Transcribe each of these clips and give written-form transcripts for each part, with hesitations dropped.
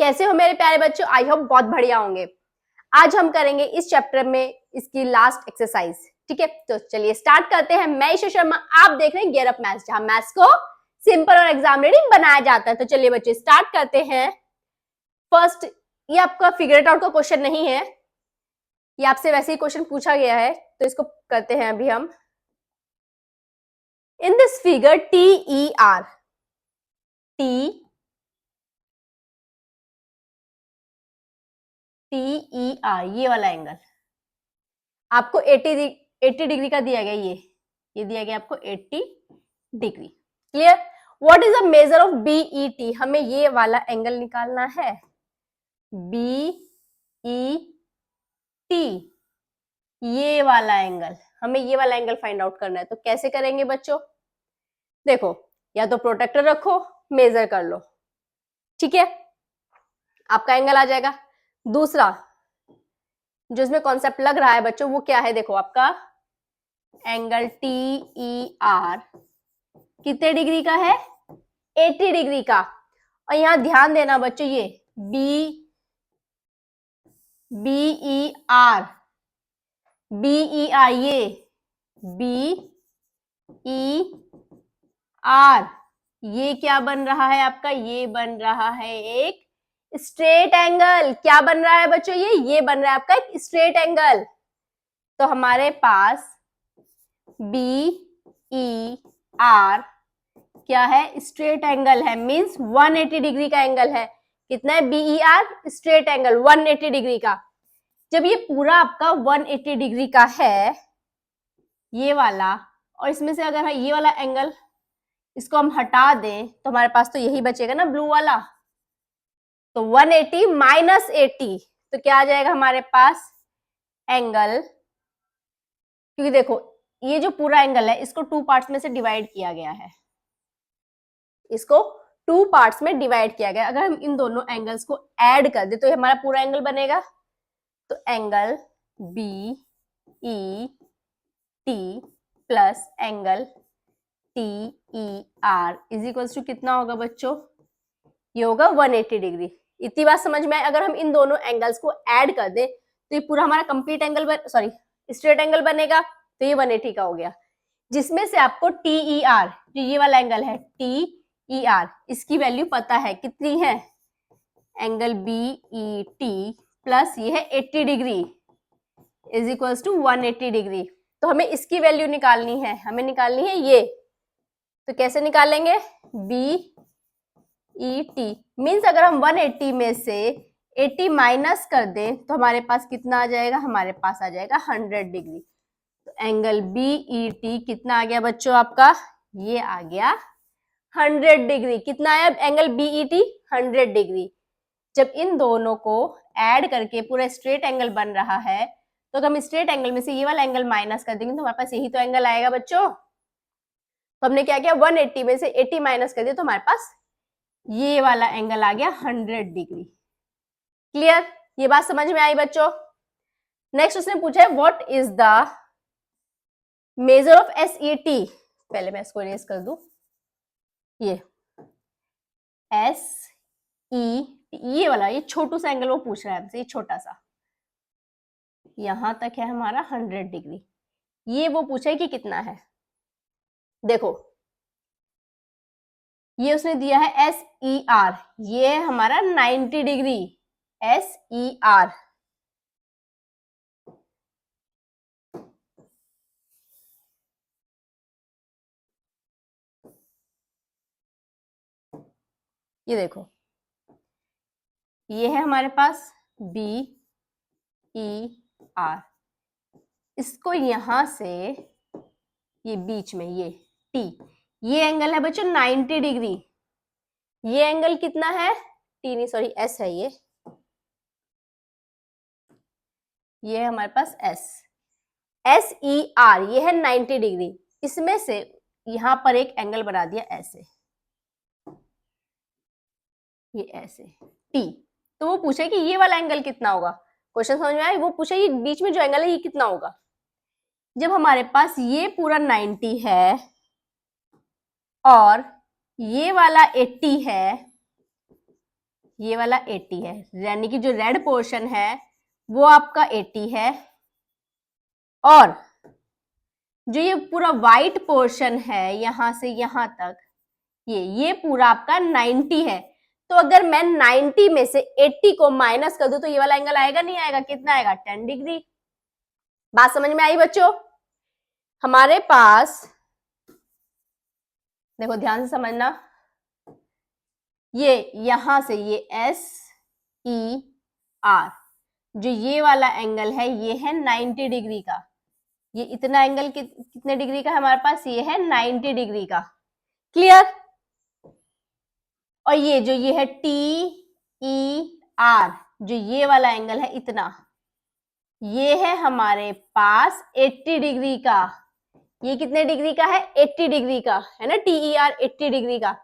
कैसे हो मेरे प्यारे बच्चों? आई होप बहुत बढ़िया होंगे। आज हम करेंगे इस चैप्टर में इसकी लास्ट एक्सरसाइज। ठीक है, तो चलिए स्टार्ट करते हैं। मैं ईशा शर्मा, आप देख रहे हैं गियर अप मैथ्स, जहां मैथ्स को सिंपल और एग्जाम रेडी बनाया जाता है। तो चलिए बच्चे स्टार्ट करते हैं। फर्स्ट, ये आपका फिगर इट आउट का क्वेश्चन नहीं है, ये आपसे वैसे ही क्वेश्चन पूछा गया है, तो इसको करते हैं अभी हम। इन दिस फिगर TER, ये वाला एंगल आपको 80 डिग्री का दिया गया। ये दिया गया आपको 80 degree. Clear? What is the measure of BET? हमें ये वाला एंगल निकालना है, BET, ये वाला एंगल, हमें ये वाला एंगल फाइंड आउट करना है। तो कैसे करेंगे बच्चों? देखो, या तो प्रोटेक्टर रखो, मेजर कर लो, ठीक है, आपका एंगल आ जाएगा। दूसरा जो इसमें कॉन्सेप्ट लग रहा है बच्चों, वो क्या है? देखो, आपका एंगल TER कितने डिग्री का है? 80 डिग्री का। और यहां ध्यान देना बच्चों, ये BER, ये BER, ये क्या बन रहा है आपका? ये बन रहा है एक स्ट्रेट एंगल। क्या बन रहा है बच्चों? ये बन रहा है आपका एक स्ट्रेट एंगल। तो हमारे पास BER क्या है? स्ट्रेट एंगल है, मींस 180 डिग्री का एंगल है। कितना है BER? स्ट्रेट एंगल 180 डिग्री का। जब ये पूरा आपका 180 डिग्री का है, ये वाला, और इसमें से अगर ये वाला एंगल इसको हम हटा दें तो हमारे पास तो यही बचेगा ना, ब्लू वाला। तो 180 माइनस 80, तो क्या आ जाएगा हमारे पास? एंगल, क्योंकि देखो ये जो पूरा एंगल है इसको 2 पार्ट्स में से डिवाइड किया गया है, इसको 2 पार्ट्स में डिवाइड किया गया। अगर हम इन दोनों एंगल्स को ऐड कर दे तो हमारा पूरा एंगल बनेगा। तो angle BET plus angle TER is equals to कितना होगा बच्चों? ये होगा 180 डिग्री। इतनी बात समझ में आए? अगर हम इन दोनों एंगल्स को ऐड कर दे तो ये पूरा हमारा कंप्लीट एंगल स्ट्रेट एंगल बनेगा। तो ये 180 का हो गया, जिसमें से आपको TER, जो ये वाला एंगल है TER, इसकी वैल्यू पता है, कितनी है? एंगल BET प्लस ये है 80 degree is equals to 180 degree. तो हमें इसकी वैल्यू निकालनी है, हमें निकालनी है ये। तो कैसे निकालेंगे? BET मीन्स अगर हम 180 में से 80 माइनस कर दें तो हमारे पास कितना आ जाएगा? हमारे पास आ जाएगा 100 डिग्री। तो एंगल BET कितना आ गया बच्चों आपका? ये आ गया 100 डिग्री। कितना आया एंगल BET? 100 डिग्री। जब इन दोनों को ऐड करके पूरा स्ट्रेट एंगल बन रहा है, तो हम स्ट्रेट एंगल में से ये वाला एंगल माइनस कर देंगे तो हमारे पास यही तो एंगल आएगा बच्चों। तो हमने क्या किया? 180 में से 80 माइनस कर दिया तो हमारे पास ये वाला एंगल आ गया 100 डिग्री। क्लियर? ये बात समझ में आई बच्चों? नेक्स्ट उसने पूछा है what is the measure of SET। पहले मैं इसको इरेज कर दूं। ये SET, ये वाला, ये छोटू सा एंगल वो पूछ रहा है हमसे, ये छोटा सा, यहां तक है हमारा 100 डिग्री। ये वो पूछा है कि कितना है। देखो ये उसने दिया है SER, ये है हमारा 90 डिग्री। SER ये देखो, ये है हमारे पास BER, इसको यहां से ये बीच में ये T, ये एंगल है बच्चों 90 डिग्री। ये एंगल कितना है? T नहीं, सॉरी, S है ये है हमारे पास SER, ये है 90 डिग्री। इसमें से यहां पर एक एंगल बना दिया ऐसे, ये ऐसे T। तो वो पूछे कि ये वाला एंगल कितना होगा। क्वेश्चन समझ में आया? वो पूछे ये बीच में जो एंगल है ये कितना होगा। जब हमारे पास ये पूरा 90 है और ये वाला 80 है, ये वाला 80 है, यानी कि जो रेड पोर्शन है वो आपका 80 है, और जो ये पूरा व्हाइट पोर्शन है यहां से यहां तक, ये पूरा आपका 90 है। तो अगर मैं 90 में से 80 को माइनस कर दूं तो ये वाला एंगल आएगा नहीं आएगा? कितना आएगा? 10 डिग्री। बात समझ में आई बच्चों? हमारे पास देखो ध्यान से समझना, ये यहां से ये एस ई आर, जो ये वाला एंगल है ये है 90 डिग्री का। ये इतना एंगल कितने डिग्री का है हमारे पास? ये है 90 डिग्री का। क्लियर? और ये है टी ई आर, जो ये वाला एंगल है इतना, ये है हमारे पास 80 डिग्री का। ये कितने डिग्री का है? 80 डिग्री का है ना, टी ई आर 80 डिग्री का।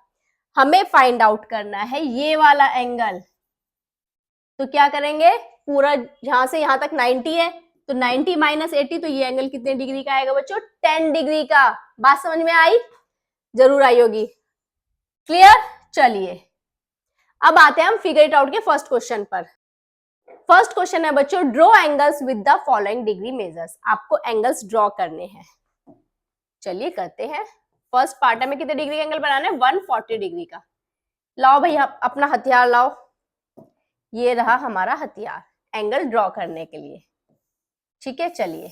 हमें फाइंड आउट करना है ये वाला एंगल। तो क्या करेंगे, पूरा यहां से यहां तक 90 है, तो 90 माइनस 80, तो ये एंगल कितने डिग्री का आएगा बच्चों? 10 डिग्री का। बात समझ में आई? जरूर आई होगी। क्लियर? चलिए अब आते हैं हम फिगर इट आउट के फर्स्ट क्वेश्चन पर। फर्स्ट क्वेश्चन है बच्चों, draw angles with the following degree measures. आपको एंगल्स ड्रॉ करने हैं। चलिए करते हैं। फर्स्ट पार्ट में कितने डिग्री का एंगल बनाना है? 140 डिग्री का। लाओ भैया अपना हथियार लाओ। ये रहा हमारा हथियार एंगल ड्रॉ करने के लिए। ठीक है, चलिए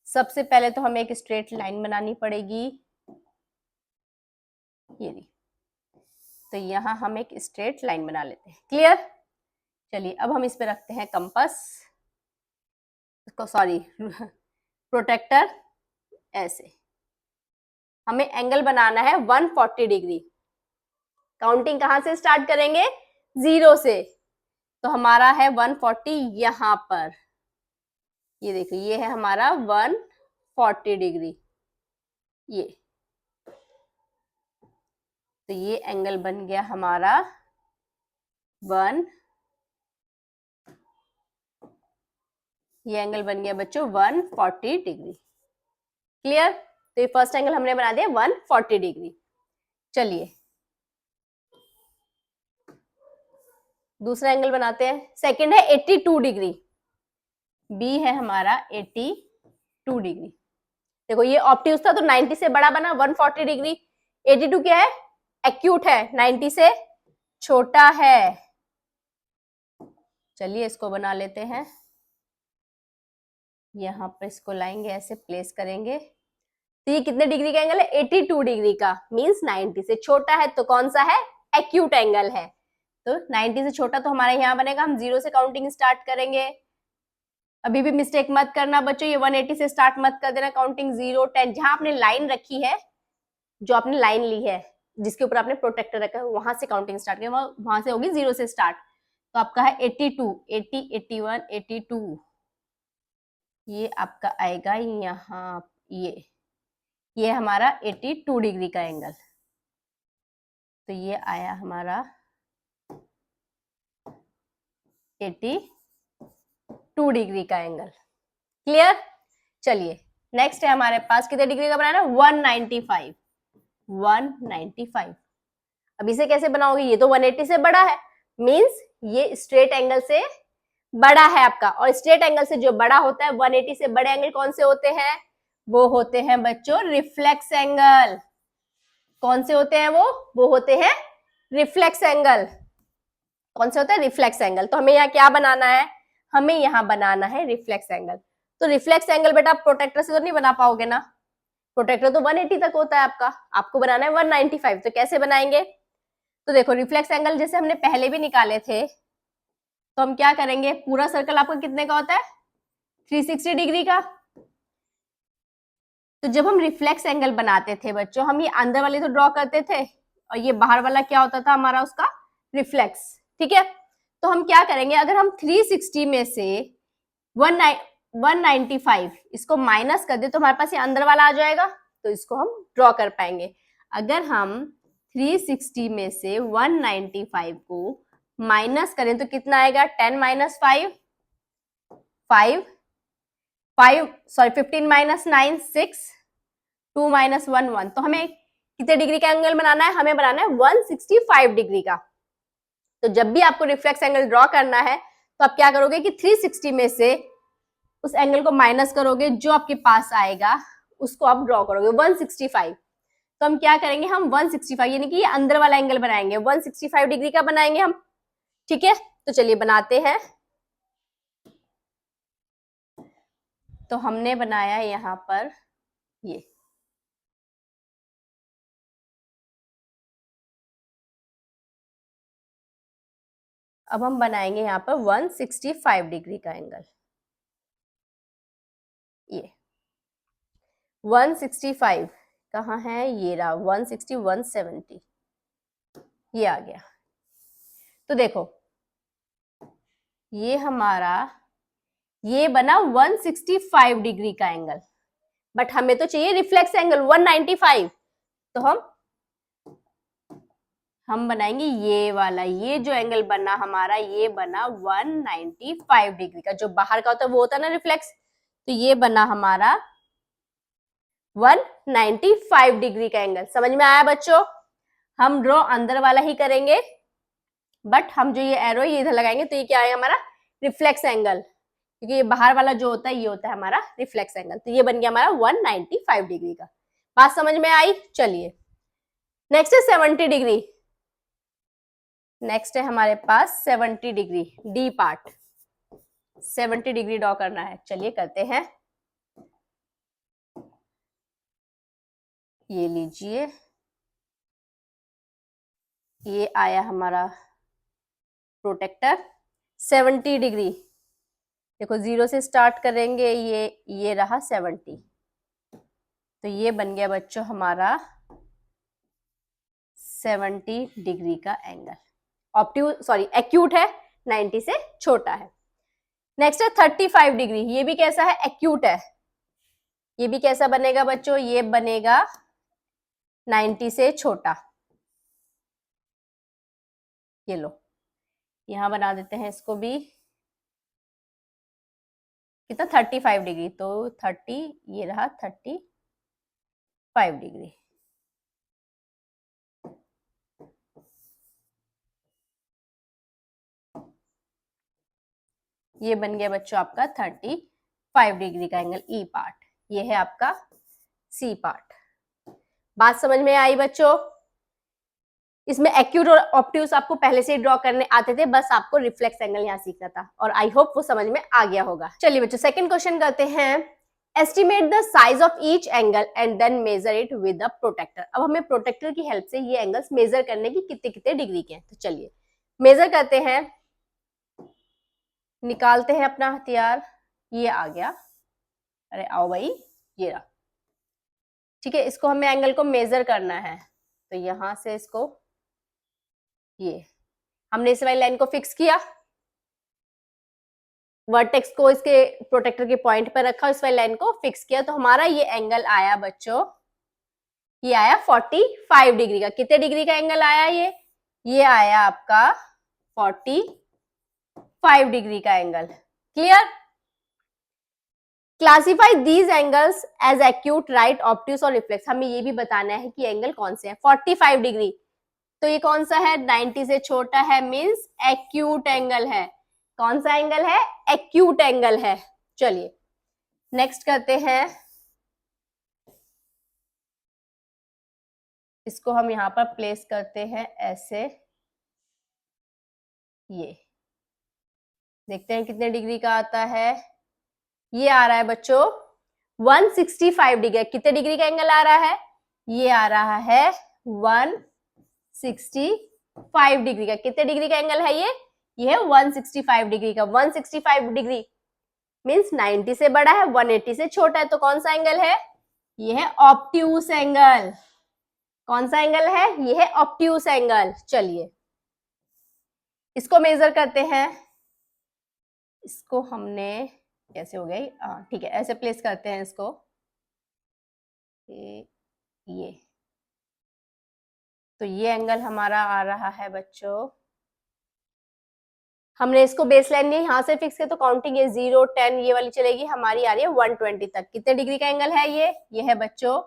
सबसे पहले तो हमें एक स्ट्रेट लाइन बनानी पड़ेगी। ये रही। तो यहां हम एक स्ट्रेट लाइन बना लेते हैं। क्लियर? चलिए अब हम इस पे रखते हैं कंपास, सॉरी प्रोटेक्टर। ऐसे हमें एंगल बनाना है 140 डिग्री। काउंटिंग कहां से स्टार्ट करेंगे? 0 से। तो हमारा है 140 यहां पर। ये देखिए ये है हमारा 140 डिग्री। ये तो ये एंगल बन गया हमारा 1, ये एंगल बन गया बच्चों 140 डिग्री। क्लियर? तो ये फर्स्ट एंगल हमने बना दिया 140 डिग्री। चलिए दूसरा एंगल बनाते हैं। सेकंड है 82 डिग्री। बी है हमारा 82 डिग्री। देखो ये ऑब्ट्यूज था तो 90 से बड़ा बना 140 डिग्री। 82 क्या है? एक्यूट है, 90 से छोटा है। चलिए इसको बना लेते हैं। यहां पर इसको लाएंगे, ऐसे प्लेस करेंगे। तो ये कितने डिग्री का एंगल है? 82 डिग्री का। मींस 90 से छोटा है तो कौन सा है? एक्यूट एंगल है। तो 90 से छोटा तो हमारे यहाँ बनेगा, हम 0 से काउंटिंग स्टार्ट करेंगे। अभी भी मिस्टेक मत करना बच्चों, ये 180 से स्टार्ट मत कर देना काउंटिंग। 0, 10 जहां आपने लाइन रखी है, जो आपने लाइन ली है जिसके ऊपर आपने प्रोटेक्टर रखा है, वहां से काउंटिंग स्टार्ट करें। वहां से होगी 0 से स्टार्ट। तो आपका है 82, 80, 81, 82। ये आपका आएगा यहाँ, ये हमारा 82 डिग्री का एंगल। तो ये आया हमारा 82 डिग्री का एंगल। क्लियर? चलिए नेक्स्ट है हमारे पास कितने डिग्री का बनाना है? 195। 195। अब इसे कैसे बनाओगे? ये तो 180 से बड़ा है, मींस ये स्ट्रेट एंगल से बड़ा है आपका। और स्ट्रेट एंगल से जो बड़ा होता है, 180 से बड़े एंगल कौन से होते हैं? वो होते हैं बच्चों रिफ्लेक्स एंगल। कौन से होते हैं वो होते हैं रिफ्लेक्स एंगल। कौन से होता है? Reflex angle. तो हमें यहाँ क्या बनाना है? हमें यहाँ बनाना है रिफ्लेक्स एंगल। तो रिफ्लेक्स एंगल बेटा आप प्रोटेक्टर से तो नहीं बना पाओगे ना, प्रोटेक्टर तो 180 तक होता है आपका, आपको बनाना है 195। तो कैसे बनाएंगे? तो देखो रिफ्लेक्स एंगल जैसे हमने पहले भी निकाले थे, तो हम क्या करेंगे, पूरा सर्कल आपका कितने का होता है? 360 डिग्री का। तो जब हम रिफ्लेक्स एंगल बनाते थे बच्चों, हम ये अंदर वाले तो ड्रॉ करते थे और ये बाहर वाला क्या होता था हमारा? उसका रिफ्लेक्स। ठीक है, तो हम क्या करेंगे, अगर हम 360 में से 195 इसको माइनस कर दे तो हमारे पास ये अंदर वाला आ जाएगा, तो इसको हम ड्रॉ कर पाएंगे। अगर हम 360 में से 195 को माइनस करें तो कितना आएगा? 10 माइनस 5, 15 माइनस 9, 6, 2 माइनस 1, 1। तो हमें कितने डिग्री का एंगल बनाना है? हमें बनाना है 165 डिग्री का। तो जब भी आपको रिफ्लेक्स एंगल ड्रॉ करना है तो आप क्या करोगे कि 360 में से उस एंगल को माइनस करोगे, जो आपके पास आएगा उसको आप ड्रॉ करोगे 165। तो हम क्या करेंगे, हम 165 यानी कि ये अंदर वाला एंगल बनाएंगे, 165 डिग्री का बनाएंगे हम। ठीक है, तो चलिए बनाते हैं। तो हमने बनाया यहाँ पर ये, अब हम बनाएंगे यहाँ पर 165 डिग्री का एंगल। ये 165 कहाँ है, ये रहा 160, 170, ये आ गया। तो देखो ये हमारा ये बना 165 डिग्री का एंगल, बट हमें तो चाहिए रिफ्लेक्स एंगल 195। तो हम बनाएंगे ये वाला, ये जो एंगल बना हमारा ये बना 195 डिग्री का, जो बाहर का होता है वो होता है ना रिफ्लेक्स, तो ये बना हमारा 195 डिग्री का एंगल। समझ में आया बच्चों? हम ड्रॉ अंदर वाला ही करेंगे, बट हम जो ये एरो ये इधर लगाएंगे तो ये क्या आएगा हमारा रिफ्लेक्स एंगल, क्योंकि ये बाहर वाला जो होता है ये होता है हमारा रिफ्लेक्स एंगल। तो ये बन गया हमारा 195 डिग्री का। बात समझ में आई? चलिए नेक्स्ट है 70 डिग्री। नेक्स्ट है हमारे पास 70 degree, D part 70 degree draw करना है। चलिए करते हैं। ये लीजिए, ये आया हमारा प्रोटेक्टर 70 डिग्री। देखो 0 से स्टार्ट करेंगे, ये रहा 70, तो ये बन गया बच्चों हमारा 70 डिग्री का एंगल। एक्यूट है, 90 से छोटा है। नेक्स्ट है 35 डिग्री, ये भी कैसा है, एक्यूट है। ये भी कैसा बनेगा बच्चों, ये बनेगा 90 से छोटा। ये लो यहां बना देते हैं इसको भी, कितना 35 डिग्री, तो 30, ये रहा 35 डिग्री। ये बन गया बच्चों आपका 35 डिग्री का एंगल, ई पार्ट। ये है आपका सी पार्ट। बात समझ में आई बच्चों? इसमें एक्यूट और ऑब्ट्यूस आपको पहले से ही ड्रॉ करने आते थे, बस आपको रिफ्लेक्स एंगल यहाँ सीखना था, और आई होप वो समझ में आ गया होगा। चलिए बच्चों सेकंड क्वेश्चन करते हैं। Estimate the size of each angle and then measure it with the protractor. अब हमें प्रोटेक्टर की हेल्प से ये एंगल्स मेजर करने की कितने कितने डिग्री के हैं। तो चलिए मेजर करते हैं, निकालते हैं अपना हथियार। ये आ गया, अरे आओ भाई, ये रहा। ठीक है, इसको हमें एंगल को मेजर करना है, तो यहां से इसको, ये हमने इस वाली लाइन को फिक्स किया, वर्टेक्स को इसके प्रोटेक्टर के पॉइंट पर रखा, इस वाली लाइन को फिक्स किया, तो हमारा ये एंगल आया बच्चों, ये आया 45 डिग्री का। कितने डिग्री का एंगल आया ये आया आपका 45 डिग्री का angle. Clear? Classify these angles as acute, right, obtuse और रिफ्लेक्स। हमें ये भी बताना है कि एंगल कौन से हैं। 45 डिग्री तो ये कौन सा है, 90 से छोटा है, मींस एक्यूट एंगल है। कौन सा एंगल है, एक्यूट एंगल है। चलिए नेक्स्ट करते हैं, इसको हम यहां पर प्लेस करते हैं ऐसे, ये देखते हैं कितने डिग्री का आता है। ये आ रहा है बच्चों 165 डिग्री। कितने डिग्री का एंगल आ रहा है, ये आ रहा है 165 डिग्री का। कितने डिग्री का एंगल है ये है 165 डिग्री का। 165 डिग्री मींस 90 से बड़ा है, 180 से छोटा है, तो कौन सा एंगल है, ये है ऑब्ट्यूस एंगल। कौन सा एंगल है, ये है ऑब्ट्यूस एंगल। चलिए इसको मेजर करते हैं। इसको हमने कैसे हो गई, ठीक है, ऐसे प्लेस करते हैं इसको, ये तो ये एंगल हमारा आ रहा है बच्चों, हमने इसको बेस लाइन ने यहां से फिक्स किया, तो काउंटिंग ये 0, 10 ये वाली चलेगी, हमारी आ रही है 120 तक। कितने डिग्री का एंगल है ये है बच्चों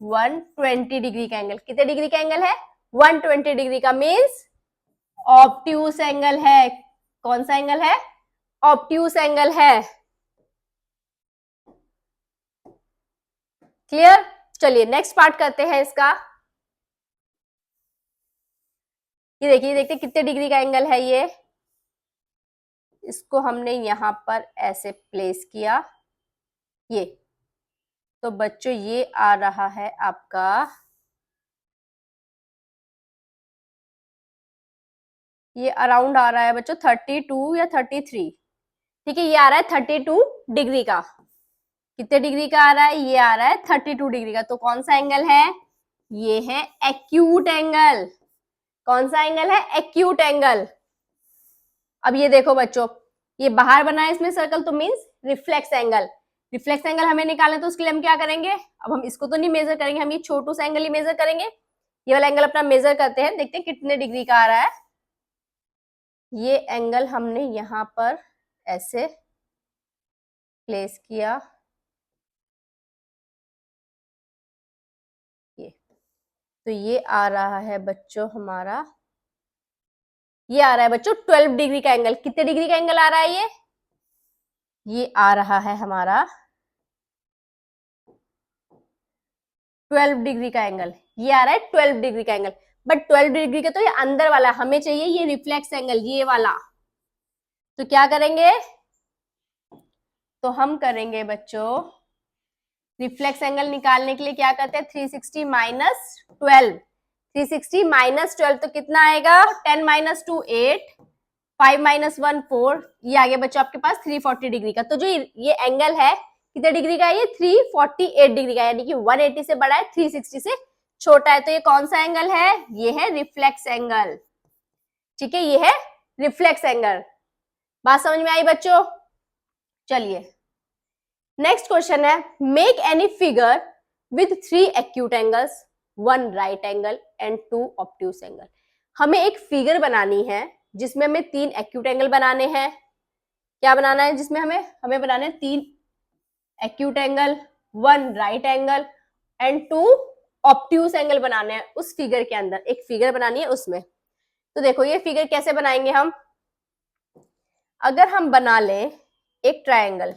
120 डिग्री का एंगल। कितने डिग्री का एंगल है, 120 डिग्री का, मीन्स ऑब्ट्यूस एंगल है। कौन सा एंगल है? ऑब्ट्यूस एंगल है। क्लियर? चलिए नेक्स्ट पार्ट करते हैं इसका। ये देखिए, देखते कितने डिग्री का एंगल है ये। इसको हमने यहां पर ऐसे प्लेस किया, ये तो बच्चों ये आ रहा है आपका, ये अराउंड आ रहा है बच्चों 32 या 33। ठीक है, ये आ रहा है 32 डिग्री का। कितने डिग्री का आ रहा है? ये आ रहा है 32 डिग्री का। तो कौन सा एंगल है? ये है एक्यूट एंगल। कौन सा एंगल है? Acute angle. अब ये देखो बच्चों, ये बाहर बना है इसमें सर्कल, तो means reflex angle. Reflex angle हमें निकालना है, तो उसके लिए हम क्या करेंगे? अब हम इसको तो नहीं मेजर करेंगे, हम ये छोटू सा एंगल ही मेजर करेंगे। ये वाला एंगल अपना मेजर करते हैं, देखते हैं कितने डिग्री का आ रहा है। ये एंगल हमने यहां पर ऐसे प्लेस किया, ये तो ये आ रहा है बच्चों हमारा, ये आ रहा है बच्चों 12 डिग्री का एंगल। कितने डिग्री का एंगल आ रहा है ये आ रहा है हमारा 12 डिग्री का एंगल। ये आ रहा है 12 डिग्री का एंगल। बट 12 डिग्री का तो ये अंदर वाला, हमें चाहिए ये रिफ्लेक्स एंगल, ये वाला। तो क्या करेंगे? तो हम करेंगे बच्चों, रिफ्लेक्स एंगल निकालने के लिए क्या करते हैं? 360 माइनस 12। 360 माइनस 12 तो कितना आएगा? 10 माइनस 2 8, 5 माइनस 1 4, ये आ गया बच्चों आपके पास 340 डिग्री का। तो जो ये एंगल है कितने डिग्री का है? ये 348 डिग्री का, यानी कि 180 से बड़ा है, 360 से छोटा है। तो ये कौन सा एंगल है? ये है रिफ्लेक्स एंगल। ठीक है, ये है रिफ्लेक्स एंगल। बात समझ में आई बच्चों? चलिए नेक्स्ट क्वेश्चन है, make any figure with 3 acute angles, 1 right angle and 2 obtuse angle. हमें एक फिगर बनानी है जिसमें हमें 3 एक्यूट एंगल बनाने हैं। क्या बनाना है? जिसमें हमें बनाने हैं 3 acute angle, 1 right angle and 2 obtuse angle बनाने हैं। उस फिगर के अंदर एक फिगर बनानी है उसमें। तो देखो ये फिगर कैसे बनाएंगे हम। अगर हम बना लें एक ट्रायंगल,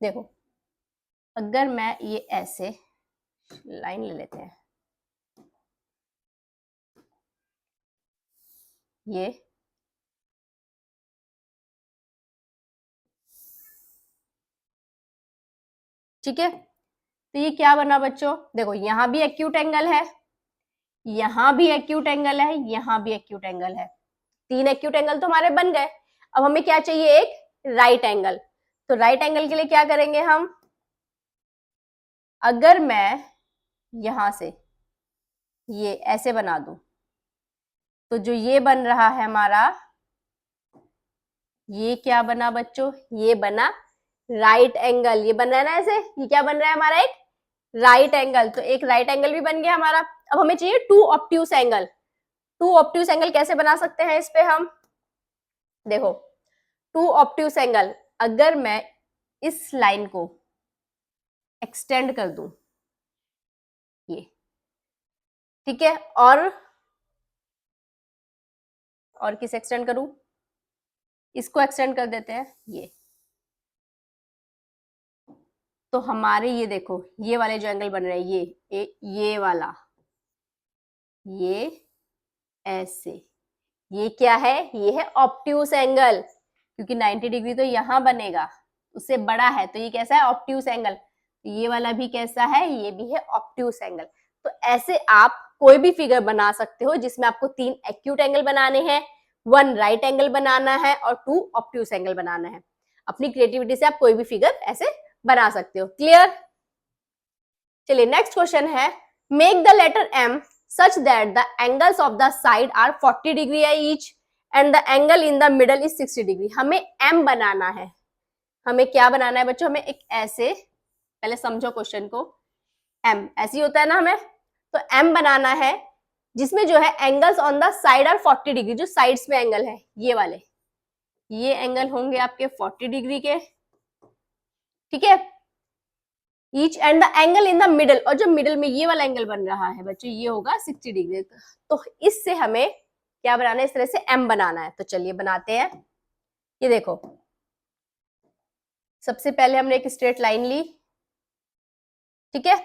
देखो अगर मैं ये ऐसे लाइन ले लेते हैं, ये ठीक है, तो ये क्या बना बच्चों? देखो यहां भी एक्यूट एंगल है, यहां भी एक्यूट एंगल है, यहां भी एक्यूट एंगल है। 3 एक्यूट एंगल तो हमारे बन गए। अब हमें क्या चाहिए? एक राइट एंगल। तो राइट एंगल के लिए क्या करेंगे हम? अगर मैं यहां से ये ऐसे बना दूं, तो जो ये बन रहा है हमारा, ये क्या बना बच्चों? ये बना राइट एंगल। ये बन रहा है ना ऐसे, ये क्या बन रहा है हमारा? एक राइट एंगल। तो एक राइट एंगल भी बन गया हमारा। अब हमें चाहिए 2 ऑब्ट्यूस एंगल। 2 ऑब्ट्यूस एंगल कैसे बना सकते हैं इस पे हम? देखो 2 ऑब्ट्यूस एंगल, अगर मैं इस लाइन को एक्सटेंड कर दूं, ये ठीक है, और किस एक्सटेंड करूं? इसको एक्सटेंड कर देते हैं, ये। तो हमारे ये देखो ये वाले जो एंगल बन रहे हैं, ये वाला, ये ऐसे, ये क्या है? ये है ऑब्ट्यूस एंगल, क्योंकि 90 डिग्री तो यहां बनेगा, उससे बड़ा है, तो ये कैसा है? Obtuse angle. तो ये वाला भी कैसा है? ये भी है ऑब्ट्यूस एंगल। तो ऐसे आप कोई भी फिगर बना सकते हो जिसमें आपको 3 एक्यूट एंगल बनाने हैं, 1 राइट एंगल बनाना है और 2 ऑब्ट्यूस एंगल बनाना है। अपनी क्रिएटिविटी से आप कोई भी फिगर ऐसे बना सकते हो। क्लियर? चलिए नेक्स्ट क्वेश्चन है, make the letter m such that the angles of the side are 40 degree each and the angle in the middle is 60 degree। हमें m बनाना है। हमें क्या बनाना है बच्चों? हमें एक ऐसे, पहले समझो क्वेश्चन को, m ऐसे ही होता है ना हमें, तो m बनाना है जिसमें जो है angles on the side are 40 degree. जो साइड्स में एंगल है ये वाले, ये एंगल होंगे आपके 40 डिग्री के। ठीक है, each and the angle in the middle, और जो मिडल में ये वाला एंगल बन रहा है बच्चों ये होगा 60 डिग्री। तो इससे हमें क्या बनाना है, इस तरह से एम बनाना है। तो चलिए बनाते हैं। ये देखो, सबसे पहले हमने एक स्ट्रेट लाइन ली, ठीक है।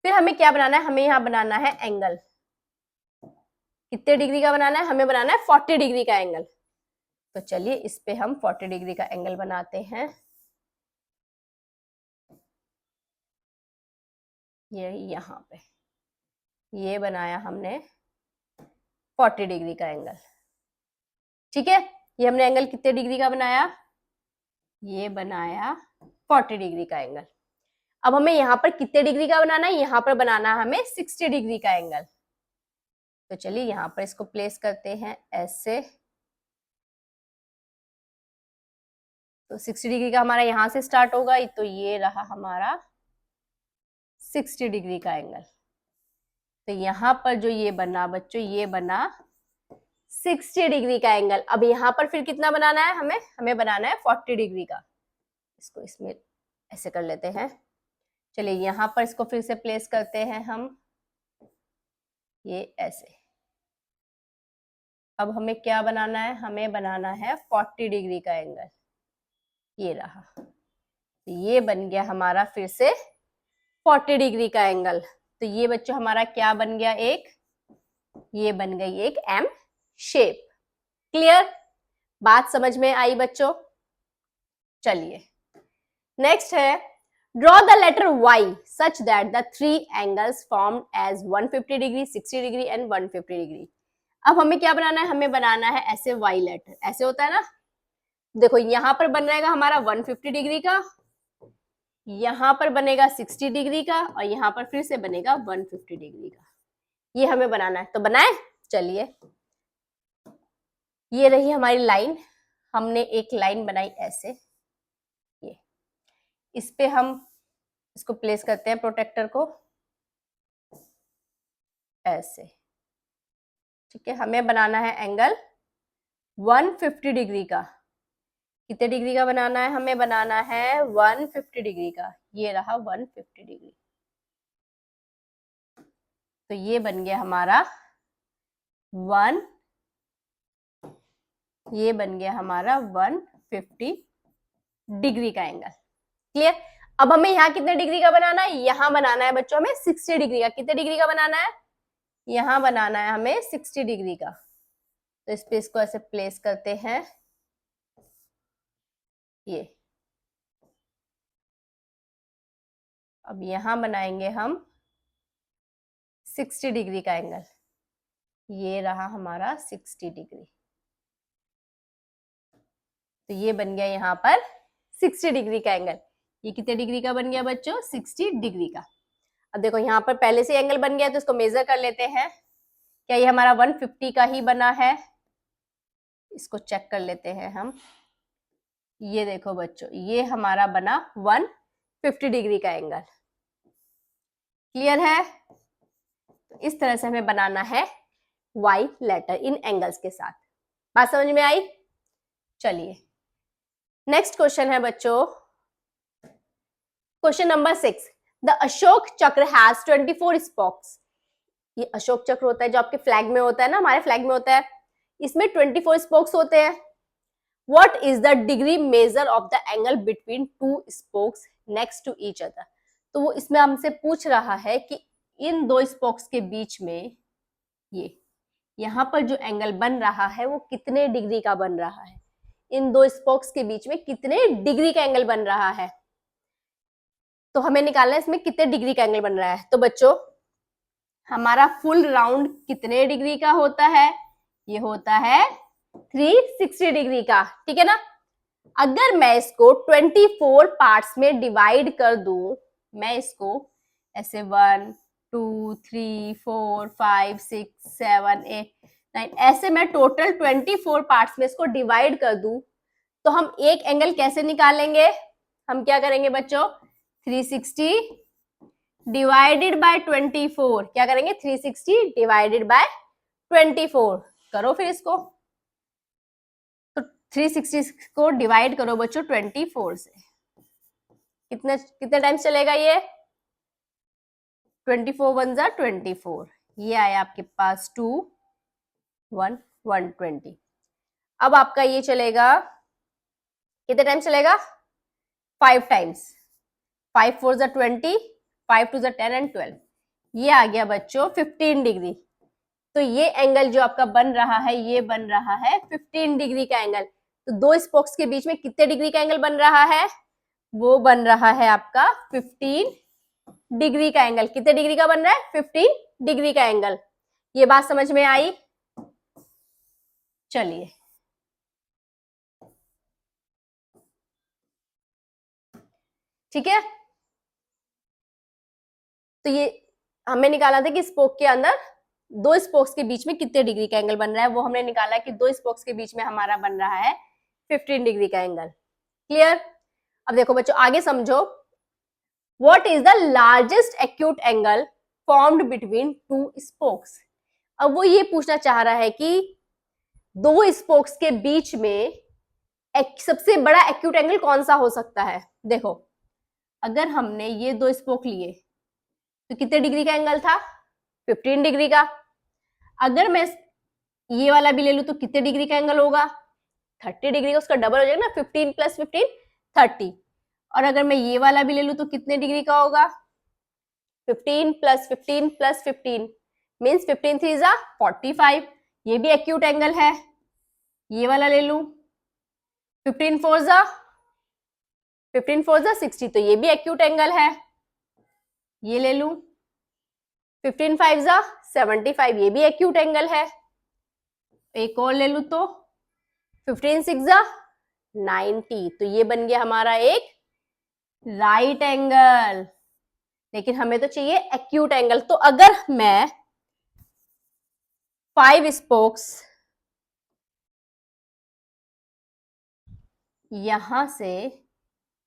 फिर हमें क्या बनाना है, हमें यहां बनाना है एंगल। कितने डिग्री का बनाना है, हमें बनाना है 40 डिग्री का एंगल। तो चलिए इस पे हम 40 डिग्री का एंगल बनाते हैं। ये यहां पे ये बनाया हमने 40 डिग्री का एंगल, ठीक है। ये हमने एंगल कितने डिग्री का बनाया, ये बनाया 40 डिग्री का एंगल। अब हमें यहाँ पर कितने डिग्री का बनाना है, यहाँ पर बनाना है हमें 60 डिग्री का एंगल। तो चलिए यहाँ पर इसको प्लेस करते हैं ऐसे। तो 60 डिग्री का हमारा यहाँ से स्टार्ट होगा, तो ये रहा हमारा 60 डिग्री का एंगल। तो यहाँ पर जो ये बना बच्चों, ये बना 60 डिग्री का एंगल। अब यहाँ पर फिर कितना बनाना है, हमें बनाना है 40 डिग्री का। इसको इसमें ऐसे कर लेते हैं। चलिए यहाँ पर इसको फिर से प्लेस करते हैं हम, ये ऐसे। अब हमें क्या बनाना है, हमें बनाना है 40 डिग्री का एंगल। ये रहा, ये बन गया हमारा फिर से 40 डिग्री का एंगल। तो ये बच्चों हमारा क्या बन गया, ये बन गई एक एम शेप। क्लियर, बात समझ में आई बच्चों। चलिए नेक्स्ट है, draw the letter Y such that the three angles formed as 150 degree, 60 degree and 150 degree. अब हमें क्या बनाना है, हमें बनाना है ऐसे Y लेटर। ऐसे होता है ना, देखो यहां पर बन रहेगा हमारा 150 डिग्री का, यहां पर बनेगा 60 डिग्री का, और यहां पर फिर से बनेगा 150 डिग्री का। ये हमें बनाना है, तो बनाए। चलिए ये रही हमारी लाइन, हमने एक लाइन बनाई ऐसे। ये इस पे हम इसको प्लेस करते हैं प्रोटेक्टर को ऐसे, ठीक है। हमें बनाना है एंगल 150 डिग्री का। कितने डिग्री का बनाना है, हमें बनाना है 150 डिग्री का। ये रहा 150 डिग्री। तो ये बन गया हमारा ये बन गया हमारा 150 डिग्री का एंगल। क्लियर। अब हमें यहाँ कितने डिग्री का बनाना है, यहाँ बनाना है बच्चों हमें 60 डिग्री का। कितने डिग्री का बनाना है, यहाँ बनाना है हमें 60 डिग्री का। तो इस पे इसको ऐसे प्लेस करते हैं। ये अब यहां बनाएंगे हम 60 डिग्री का एंगल। ये रहा हमारा 60 डिग्री। तो ये बन गया यहाँ पर 60 डिग्री का एंगल। ये कितने डिग्री का बन गया बच्चों, 60 डिग्री का। अब देखो यहाँ पर पहले से एंगल बन गया, तो इसको मेजर कर लेते हैं। क्या ये हमारा 150 का ही बना है, इसको चेक कर लेते हैं हम। ये देखो बच्चों, ये हमारा बना 150 डिग्री का एंगल। क्लियर है। तो इस तरह से हमें बनाना है Y लेटर इन एंगल्स के साथ। बात समझ में आई। चलिए नेक्स्ट क्वेश्चन है बच्चों, क्वेश्चन नंबर 6। द अशोक चक्र हैज 24 स्पोक्स। ये अशोक चक्र होता है जो आपके फ्लैग में होता है ना, हमारे फ्लैग में होता है। इसमें 24 स्पोक्स होते हैं। What is the degree measure of the angle between two spokes next to each other? तो वो इसमें हमसे पूछ रहा है कि इन दो स्पोक्स के बीच में ये यहाँ पर जो एंगल बन रहा है वो कितने डिग्री का बन रहा है। इन दो स्पोक्स के बीच में कितने डिग्री का एंगल बन रहा है, तो हमें निकालना है इसमें कितने डिग्री का एंगल बन रहा है। तो बच्चों हमारा फुल राउंड कितने डिग्री का होता है, ये होता है 360 डिग्री का, ठीक है ना। अगर मैं इसको 24 पार्ट्स में डिवाइड कर दूं, मैं इसको ऐसे 1 2 3 4 5 6 7 8 9 ऐसे मैं टोटल 24 पार्ट्स में इसको डिवाइड कर दूं, तो हम एक एंगल कैसे निकालेंगे, हम क्या करेंगे बच्चों, 360 डिवाइडेड बाय 24। क्या करेंगे, 360 डिवाइडेड बाय 24। करो फिर इसको, तो 360 को डिवाइड करो बच्चों 24 से, कितने टाइम्स चलेगा ये? 24 वन जा 24, ये आया आपके पास 2 1 120। अब आपका ये चलेगा कितने टाइम चलेगा? 5 टाइम्स। 5 4 जा 20, 5 2 जा 10 एंड 12, ये आ गया बच्चों 15 डिग्री। तो ये एंगल जो आपका बन रहा है, ये बन रहा है 15 डिग्री का एंगल। तो दो स्पोक्स के बीच में कितने डिग्री का एंगल बन रहा है? वो बन रहा है आपका 15 डिग्री का एंगल। कितने डिग्री का बन रहा है? 15 डिग्री का एंगल। ये बात समझ में आई? चलिए ठीक है। तो ये हमें निकाला था कि स्पोक के अंदर दो स्पोक्स के बीच में कितने डिग्री का एंगल बन रहा है। वो हमने निकाला कि दो स्पोक्स के बीच में हमारा बन रहा है 15 डिग्री का एंगल। क्लियर? अब देखो बच्चों आगे समझो। What is the largest acute angle formed between two spokes? अब वो ये पूछना चाह रहा है कि दो स्पोक्स के बीच में सबसे बड़ा एक्यूट एंगल कौन सा हो सकता है। देखो अगर हमने ये दो स्पोक लिए तो कितने डिग्री का एंगल था? 15 डिग्री का। अगर मैं ये वाला भी ले लूं तो कितने डिग्री का एंगल होगा? 30 डिग्री का। उसका डबल हो जाएगा ना, 15 + 15 30। और अगर मैं ये वाला भी ले लूं तो कितने डिग्री का होगा? 15 + 15 + 15 मीन्स 15 3 जा 45। ये भी एक्यूट एंगल है। ये वाला ले लूं 15 4 जा 60, तो ये भी एक्यूट एंगल है। ये ले लूं 15 5 जा 75, ये भी एक्यूट एंगल है। एक और ले लूं तो 15 6 जा 90, तो ये बन गया हमारा एक राइट एंगल। लेकिन हमें तो चाहिए एक्यूट एंगल। तो अगर मैं 5 स्पोक्स यहां से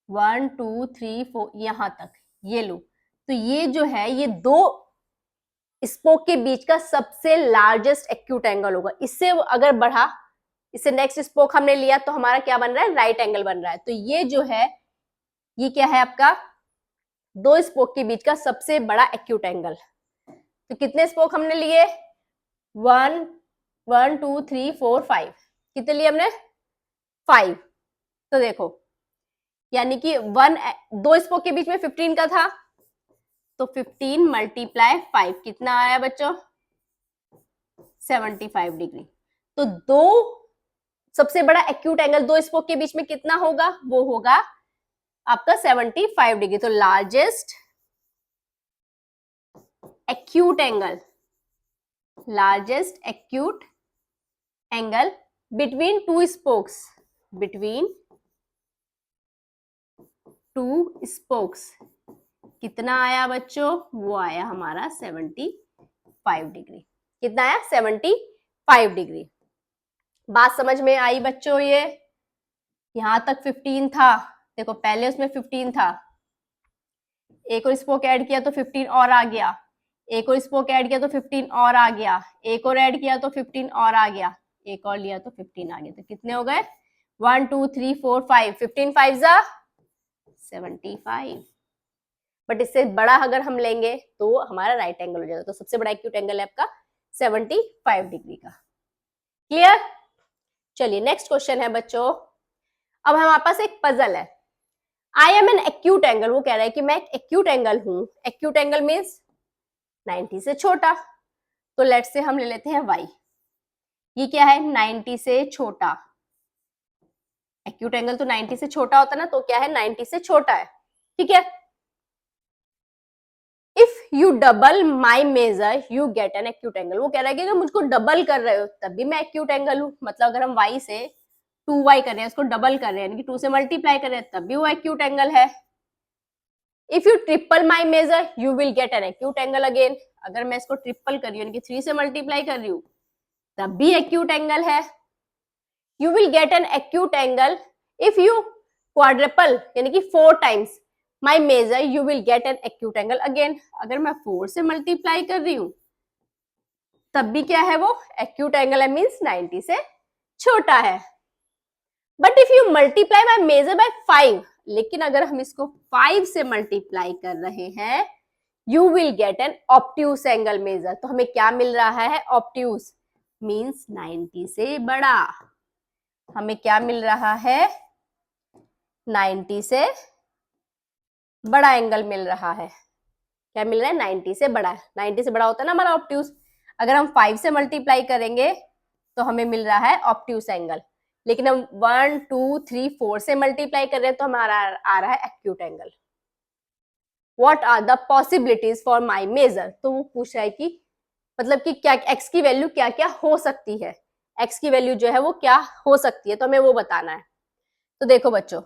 1 2 3 4 यहां तक ये लू, तो ये जो है ये दो स्पोक के बीच का सबसे लार्जेस्ट एक्यूट एंगल होगा। इससे अगर बढ़ा, इससे नेक्स्ट स्पोक हमने लिया तो हमारा क्या बन रहा है? राइट एंगल बन रहा है। तो ये जो है ये क्या है आपका? दो स्पोक के बीच का सबसे बड़ा एक्यूट एंगल। तो कितने स्पोक हमने लिए? 1 1 2 3 4 5। कितने लिए हमने? 5। तो देखो यानी कि दो स्पोक के बीच में 15 का था, तो 15 × 5 कितना आया बच्चों? 75 डिग्री। तो दो सबसे बड़ा एक्यूट एंगल दो स्पोक के बीच में कितना होगा? वो होगा आपका 75 डिग्री। तो largest acute angle between two spokes, कितना आया बच्चों? वो आया हमारा 75 डिग्री। कितना आया? 75 डिग्री। बात समझ में आई बच्चों? ये यहां तक 15 था। देखो पहले उसमें 15 था, एक और स्पोक ऐड किया तो 15 और आ गया, एक और स्पोक ऐड किया तो 15 और आ गया, एक और ऐड किया तो 15 और आ गया, एक और लिया तो 15 आ गया। तो कितने हो गए? 1 2 3 4 5। 15 5 जा 75। बट इससे बड़ा अगर हम लेंगे तो हमारा राइट एंगल हो जाएगा। तो सबसे बड़ा एक्यूट एंगल है आपका 75 डिग्री का। क्लियर? चलिए नेक्स्ट क्वेश्चन है बच्चों। अब हमारे पास एक पजल है। I am N acute angle. वो कह रहा है कि मैं एक एक्यूट एंगल हूं। एक्यूट एंगल मीन्स 90 से छोटा। तो लेट से हम ले लेते हैं y। ये क्या है? 90 से छोटा। एक्यूट एंगल तो 90 से छोटा होता है ना, तो क्या है? 90 से छोटा है। ठीक है। If you double my measure you get an acute angle. वो कह रहा है कि अगर मुझको डबल कर रहे हो तब भी मैं एक्यूट एंगल हूं। मतलब अगर हम y से 2y कर रहे हैं, उसको डबल कर रहे हैं, यानी कि 2 से मल्टीप्लाई कर रहे हैं, तब भी वो एक्यूट एंगल है। If you triple my measure you will get an acute angle again. अगर मैं इसको ट्रिपल कर रही हूँ, यानी कि 3 से मल्टीप्लाई कर रही हूँ, तब भी एक्यूट एंगल है। You will get an acute angle if you quadruple, यानी कि 4 times my measure you will get an acute angle again. अगर मैं 4 से मल्टीप्लाई कर रही हूं तब भी क्या है? वो एक्यूट एंगल है, मीन्स 90 से छोटा है। But if you multiply my measure by 5, लेकिन अगर हम इसको 5 से मल्टीप्लाई कर रहे हैं, you will get N obtuse angle measure. तो हमें क्या मिल रहा है? ऑब्ट्यूज मीन्स 90 से बड़ा। हमें क्या मिल रहा है? 90 से बड़ा एंगल मिल रहा है। क्या मिल रहा है? 90 से बड़ा। 90 से बड़ा होता है ना हमारा ऑब्ट्यूज। अगर हम 5 से मल्टीप्लाई करेंगे तो हमें मिल रहा है ऑब्ट्यूज एंगल, लेकिन हम 1 2 3 4 से मल्टीप्लाई कर रहे हैं तो हमारा आ रहा है acute angle. What are the possibilities for my measure? तो वो पूछ रहा है कि मतलब कि क्या एक्स की वैल्यू क्या क्या हो सकती है, एक्स की वैल्यू जो है वो क्या हो सकती है, तो हमें वो बताना है। तो देखो बच्चों,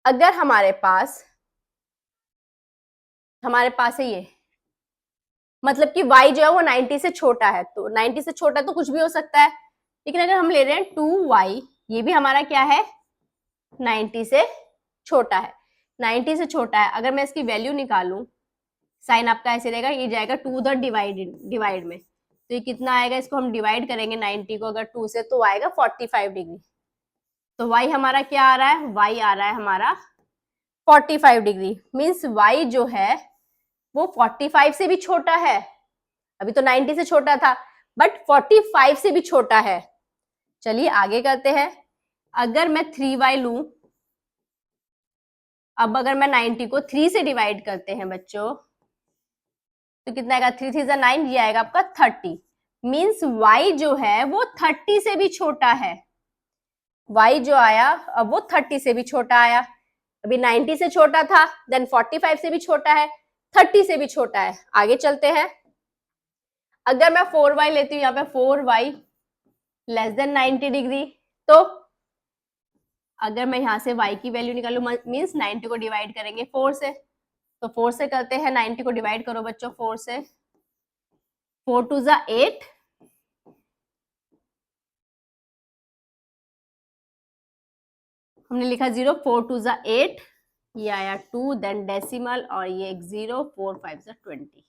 अगर हमारे पास है ये, मतलब कि y जो है वो 90 से छोटा है, तो 90 से छोटा तो कुछ भी हो सकता है, लेकिन अगर हम ले रहे हैं 2y, ये भी हमारा क्या है? 90 से छोटा है। 90 से छोटा है, अगर मैं इसकी वैल्यू निकालूं, साइन आपका ऐसे रहेगा, ये जाएगा 2 उधर डिवाइड में, तो ये कितना आएगा? इसको हम डिवाइड करेंगे 90 को अगर 2 से, तो आएगा 45 डिग्री। तो y हमारा क्या आ रहा है? y आ रहा है हमारा 45 डिग्री। मीन्स y जो है वो 45 से भी छोटा है। अभी तो 90 से छोटा था, बट 45 से भी छोटा है। चलिए आगे करते हैं। अगर मैं 3y लूं, अब अगर मैं 90 को 3 से डिवाइड करते हैं बच्चों, तो कितना आएगा? 3 3 9, ये आएगा आपका 30। मीन्स y जो है वो 30 से भी छोटा है। y जो आया अब वो 30 से भी छोटा आया। अभी 90 से छोटा था, देन 45 से भी छोटा है, 30 से भी छोटा है। आगे चलते हैं। अगर मैं 4y लेती हूँ, यहाँ पे 4y लेस देन 90 डिग्री, तो अगर मैं यहाँ से y की वैल्यू निकालू, मीन्स 90 को डिवाइड करेंगे 4 से, तो 4 से करते हैं। 90 को डिवाइड करो बच्चों 4 से, 4 2 8, हमने लिखा 0, 4 2 8, ये आया 2, देन डेसिमल और ये एक 0, 4 5 20,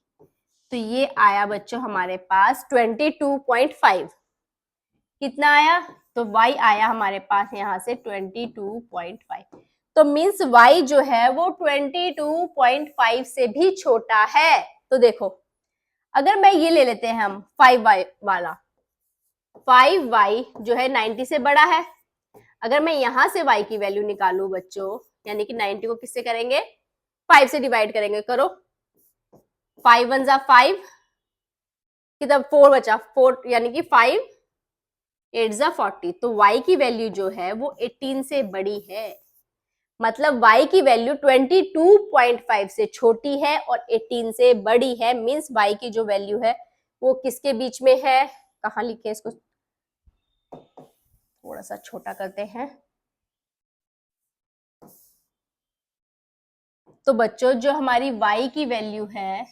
तो ये आया बच्चों हमारे पास 22.5। कितना आया? तो y आया हमारे पास यहाँ से 22.5। तो मीन्स y जो है वो 22.5 से भी छोटा है। तो देखो, अगर मैं ये ले लेते हैं हम 5y वाला, 5y जो है 90 से बड़ा है। अगर मैं यहां से y की वैल्यू निकालू बच्चों, यानी कि 90 को किससे करेंगे? 5 से डिवाइड करेंगे। करो, 5 1 5, कितना? 4 बचा, 4 यानी कि 5 8 40। तो y की वैल्यू जो है वो 18 से बड़ी है। मतलब y की वैल्यू 22.5 से छोटी है और 18 से बड़ी है। मींस y की जो वैल्यू है वो किसके बीच में है? कहाँ लिखे इसको? थोड़ा सा छोटा करते हैं। तो बच्चों जो हमारी y की वैल्यू है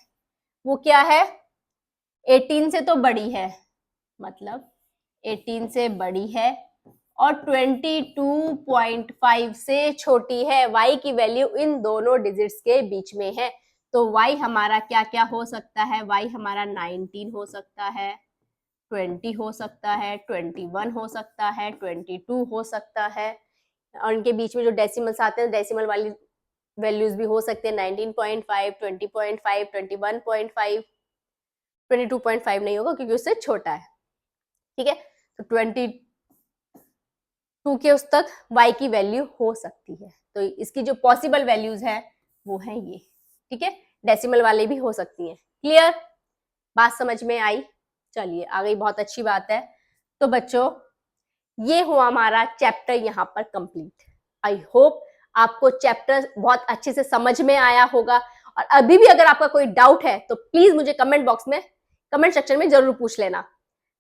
वो क्या है? 18 से तो बड़ी है, मतलब 18 से बड़ी है और 22.5 से छोटी है। y की वैल्यू इन दोनों डिजिट्स के बीच में है। तो y हमारा क्या क्या हो सकता है? y हमारा 19 हो सकता है, 20 हो सकता है, 21 हो सकता है, 22 हो सकता है, और इनके बीच में जो डेसिमल्स आते हैं, डेसिमल वाली वैल्यूज भी हो सकते हैं। 19.5, 20.5, 21.5, 22.5 नहीं होगा क्योंकि उससे छोटा है। ठीक है, तो 22 के उस तक y की वैल्यू हो सकती है। तो इसकी जो पॉसिबल वैल्यूज है वो है ये। ठीक है, डेसिमल वाले भी हो सकती हैं। क्लियर? बात समझ में आई? चलिए आ गई, बहुत अच्छी बात है। तो बच्चों ये हुआ हमारा चैप्टर यहाँ पर कंप्लीट। आई होप आपको चैप्टर बहुत अच्छे से समझ में आया होगा। और अभी भी अगर आपका कोई डाउट है तो प्लीज मुझे कमेंट बॉक्स में, कमेंट सेक्शन में जरूर पूछ लेना,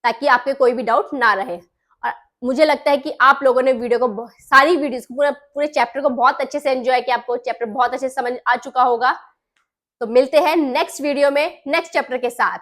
ताकि आपके कोई भी डाउट ना रहे। और मुझे लगता है कि आप लोगों ने वीडियो को, सारी वीडियोस को, पूरे चैप्टर को बहुत अच्छे से एंजॉय किया, आपको चैप्टर बहुत अच्छे से समझ आ चुका होगा। तो मिलते हैं नेक्स्ट वीडियो में नेक्स्ट चैप्टर के साथ।